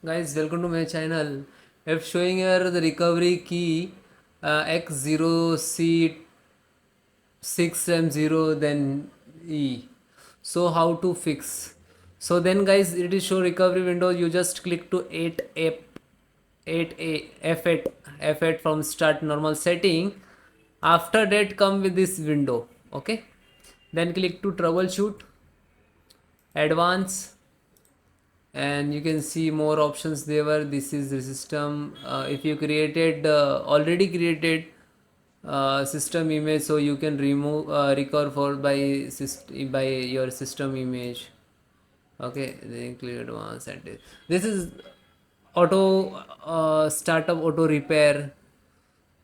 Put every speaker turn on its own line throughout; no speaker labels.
Guys, welcome to my channel. I'm showing here the recovery key X0C6M0 then E. So how to fix? So then guys, it is show recovery window. You just click to 8A F8 from start normal setting. After that come with this window. Okay. Then click to troubleshoot, advance, and you can see more options there. This is the system. If you created already created system image, so you can remove recover for by your system image. Okay, then click advanced and this is auto startup auto repair.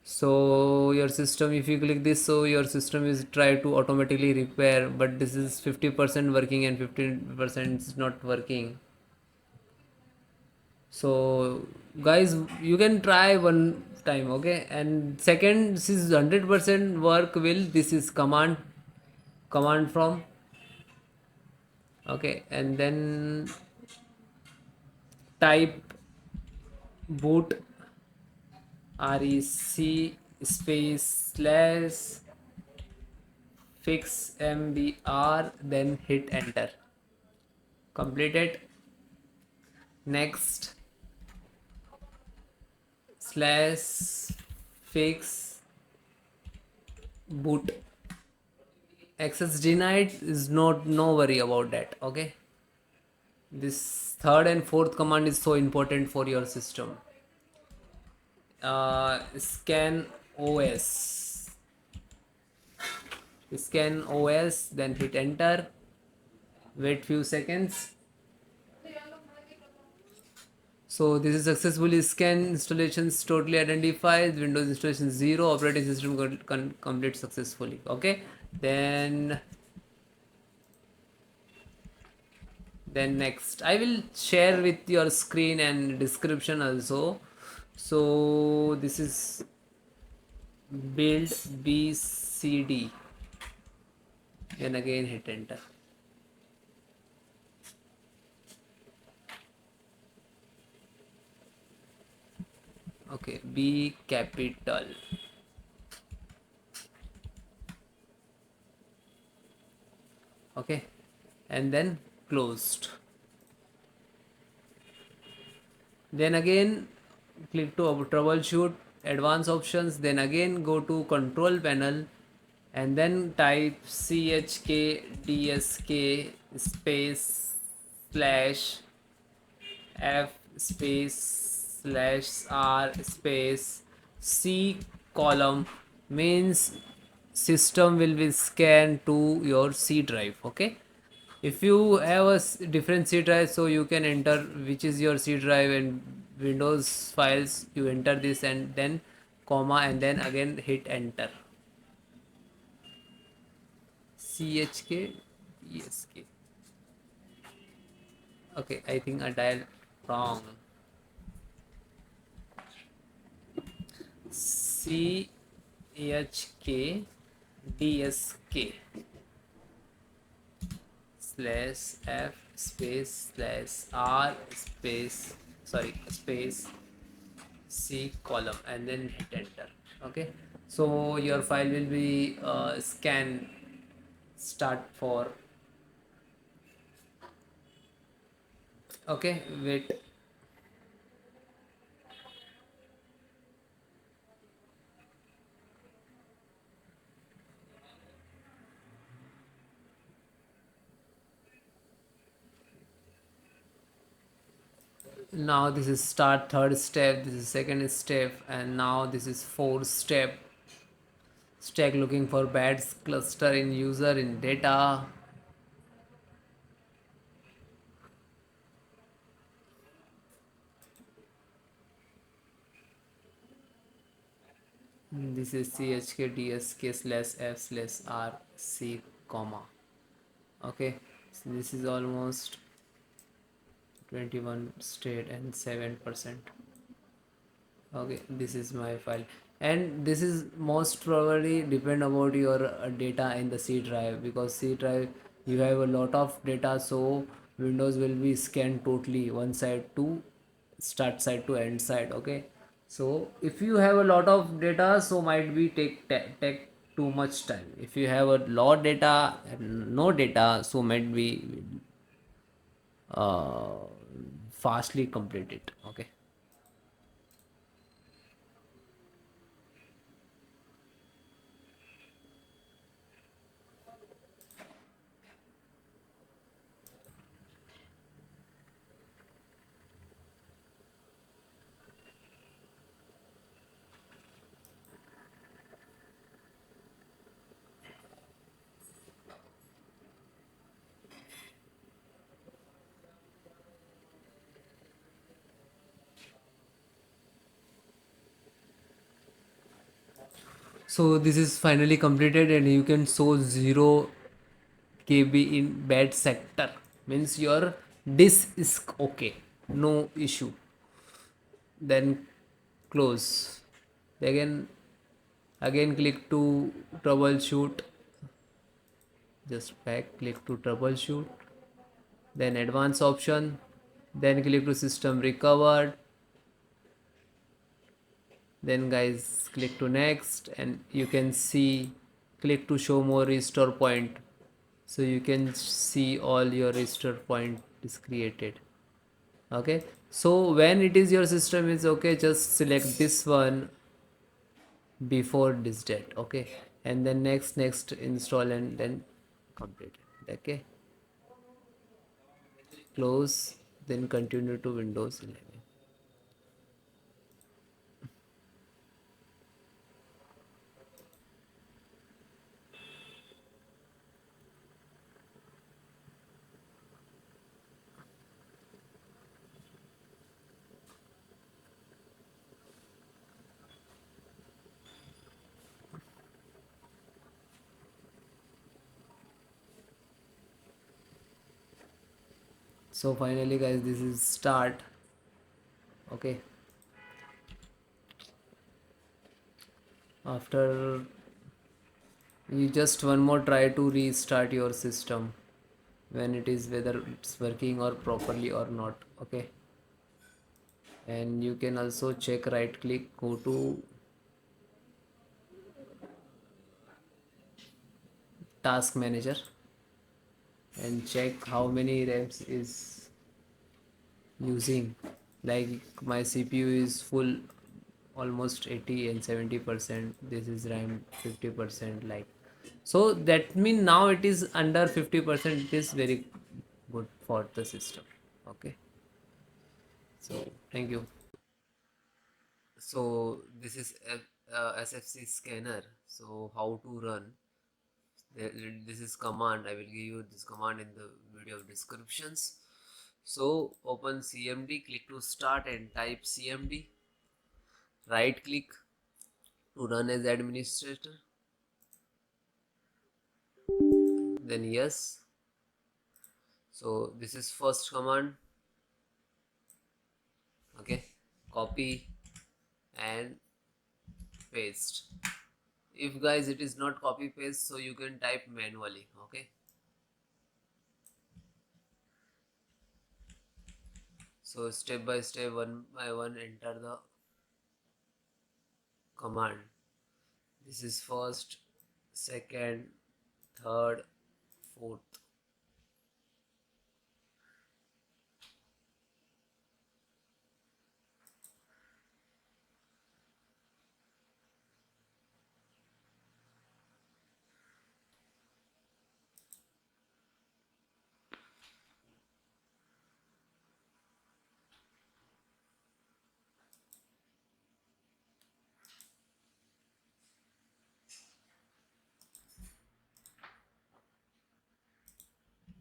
So your system, if you click this, so your system is try to automatically repair, but this is 50% working and 15% is not working. So guys, you can try one time. Okay, and second, this is 100% work will, this is command from. Okay, and then type boot rec space slash fix mdr, then hit enter. Complete it. Next, slash fix boot. Access denied is not, no worry about that. Okay, this third and fourth command is so important for your system. Scan os, then hit enter. Wait few seconds. So this is successfully scan installations totally identified. Windows installation 0, operating system complete successfully. Okay, then next I will share with your screen and description also. So this is build bcd, and again hit enter. Okay, B capital. Okay, and then closed. Then again click to troubleshoot, advanced options, then again go to control panel and then type chkdsk space slash f space slash r space c column, means system will be scanned to your C drive. Okay, if you have a different C drive, so you can enter which is your C drive and Windows files, you enter this and then comma and then again hit enter. chkdsk. Okay, I think I dialed wrong. chkdsk slash f space slash r space space c column and then hit enter. Okay, so your file will be scan start for. Okay, wait. Now this is start third step, this is second step, and now this is fourth step. Stack looking for bad cluster in user in data. This is chkdsk slash f slash r c comma. Okay, so this is almost 21 state and 7%. Okay, this is my file, and this is most probably depend about your data in the C drive, because C drive you have a lot of data, so Windows will be scanned totally one side to start side to end side. Okay, so if you have a lot of data, so might be take too much time. If you have a lot data and no data, so might be uh, fastly complete it. Okay. So this is finally completed and you can show 0 KB in bad sector. Means your disk is okay. No issue. Then close. Again click to troubleshoot. Just back click to troubleshoot. Then advanced option. Then click to system recovered. Then guys click to next and you can see click to show more restore point, so you can see all your restore point is created. Okay, so when it is your system is okay, just select this one before this date. Okay, and then next install and then complete it. Okay, close, then continue to Windows 11. So finally guys, this is start. Okay, after you just one more try to restart your system when it is whether it's working or properly or not. Okay, and you can also check, right click, go to task manager and check how many rams is using. Like my CPU is full almost 80 and 70%, this is RAM 50%, like, so that means now it is under 50%, it is very good for the system. Okay, so thank you. So this is a SFC scanner. So how to run? This is command. I will give you this command in the video descriptions. So open CMD, click to start and type CMD. Right click to run as administrator. Then yes. So this is first command. Okay. Copy and paste. If guys it is not copy paste, so you can type manually. Okay. So step by step, one by one, enter the command. This is first, second, third, fourth.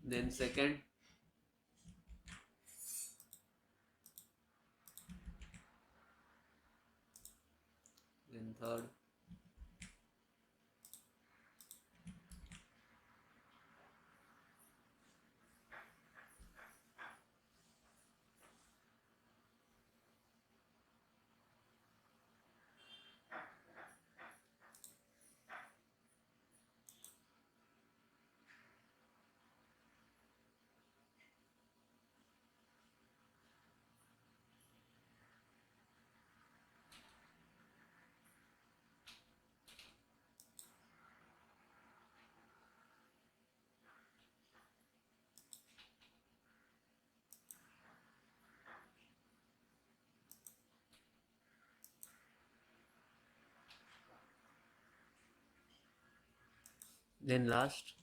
Then second, then third. then last